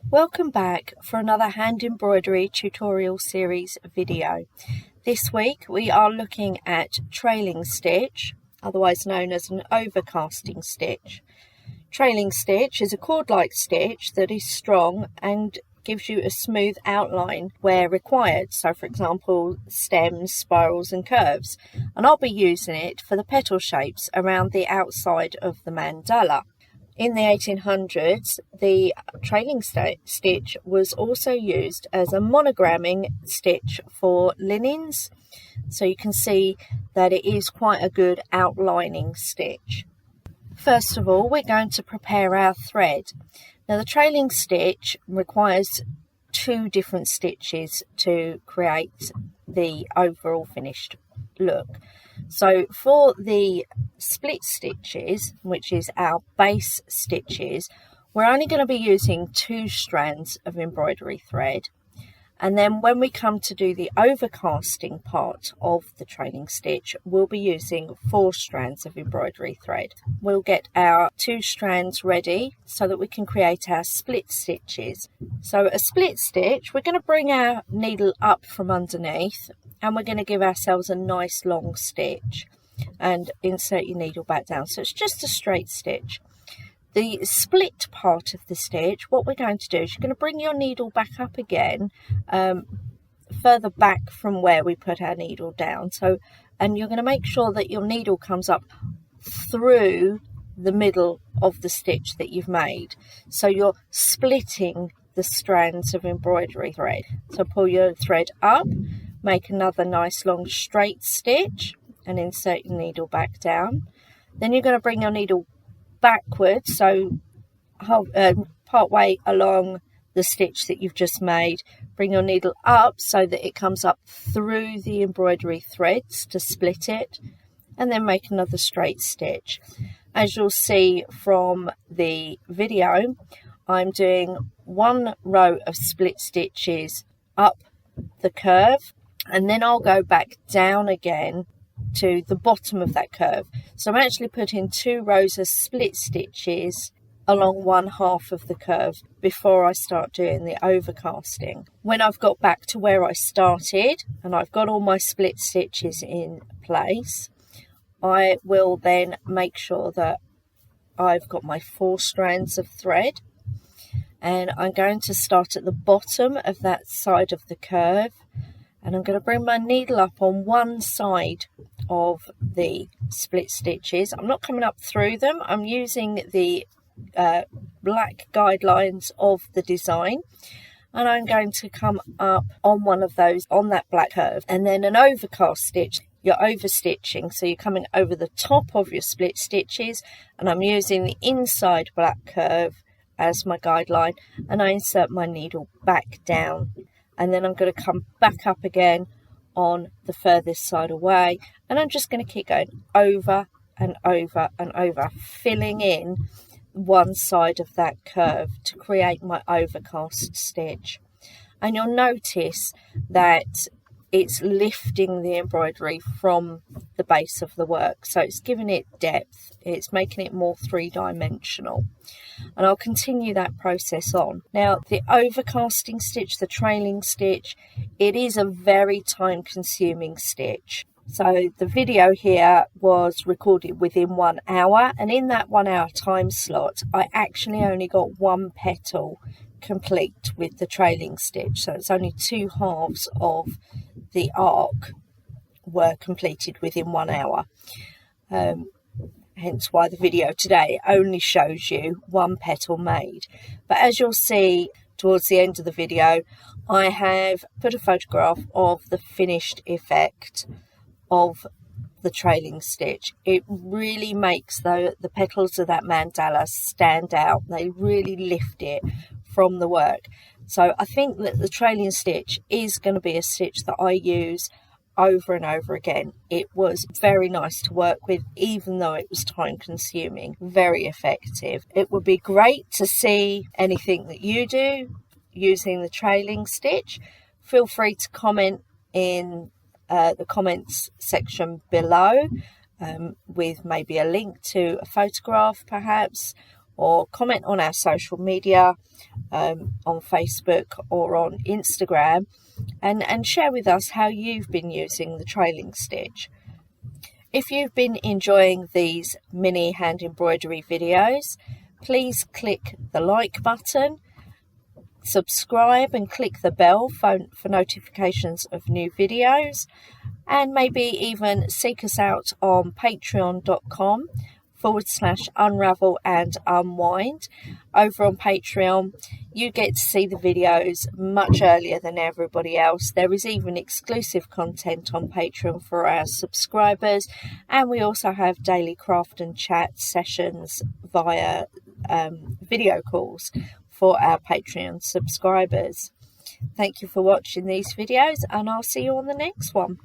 Welcome back for another hand embroidery tutorial series video. This week we are looking at trailing stitch, otherwise known as an overcasting stitch. Trailing stitch is a cord-like stitch that is strong and gives you a smooth outline where required. So for example, stems, spirals and curves. And I'll be using it for the petal shapes around the outside of the mandala. In the 1800s, the trailing stitch was also used as a monogramming stitch for linens. So you can see that it is quite a good outlining stitch. First of all, we're going to prepare our thread. Now the trailing stitch requires two different stitches to create the overall finished look. So for the split stitches, which is our base stitches, we're only going to be using 2 strands of embroidery thread. And then when we come to do the overcasting part of the trailing stitch, we'll be using 4 strands of embroidery thread. We'll get our 2 strands ready so that we can create our split stitches. So a split stitch, we're going to bring our needle up from underneath and we're going to give ourselves a nice long stitch and insert your needle back down. So it's just a straight stitch. The split part of the stitch, what we're going to do is you're going to bring your needle back up again, further back from where we put our needle down. And you're going to make sure that your needle comes up through the middle of the stitch that you've made. So you're splitting the strands of embroidery thread. So pull your thread up, make another nice long straight stitch and insert your needle back down. Then you're going to bring your needle backwards, so part way along the stitch that you've just made. Bring your needle up so that it comes up through the embroidery threads to split it, and then make another straight stitch. As you'll see from the video, I'm doing 1 row of split stitches up the curve, and then I'll go back down again to the bottom of that curve. So I'm actually putting 2 rows of split stitches along 1/2 of the curve before I start doing the overcasting. When I've got back to where I started and I've got all my split stitches in place, I will then make sure that I've got my 4 strands of thread, and I'm going to start at the bottom of that side of the curve, and I'm going to bring my needle up on one side of the split stitches. I'm not coming up through them. I'm using the black guidelines of the design, and I'm going to come up on one of those on that black curve. And then an overcast stitch, you're over stitching, so you're coming over the top of your split stitches, and I'm using the inside black curve as my guideline, and I insert my needle back down, and then I'm going to come back up again on the furthest side away, and I'm just going to keep going over and over and over, filling in one side of that curve to create my overcast stitch. And you'll notice that it's lifting the embroidery from the base of the work, so it's giving it depth, it's making it more 3-dimensional. And I'll continue that process on. Now the overcasting stitch, the trailing stitch, it is a very time consuming stitch. So the video here was recorded within 1 hour, and in that 1 hour time slot I actually only got 1 petal complete with the trailing stitch. So it's only 2 halves of the arc were completed within 1 hour. Hence why the video today only shows you 1 petal made. But as you'll see towards the end of the video, I have put a photograph of the finished effect of the trailing stitch. It really makes the petals of that mandala stand out. They really lift it from the work. So I think that the trailing stitch is going to be a stitch that I use over and over again. It was very nice to work with, even though it was time consuming. Very effective. It would be great to see anything that you do using the trailing stitch. Feel free to comment in the comments section below with maybe a link to a photograph perhaps, or comment on our social media on Facebook or on Instagram and share with us how you've been using the trailing stitch. If you've been enjoying these mini hand embroidery videos, please click the like button, subscribe and click the bell for notifications of new videos, and maybe even seek us out on patreon.com/unravel and unwind. Over on Patreon, you get to see the videos much earlier than everybody else. There is even exclusive content on Patreon for our subscribers, and we also have daily craft and chat sessions via video calls for our Patreon subscribers. Thank you for watching these videos, and I'll see you on the next one.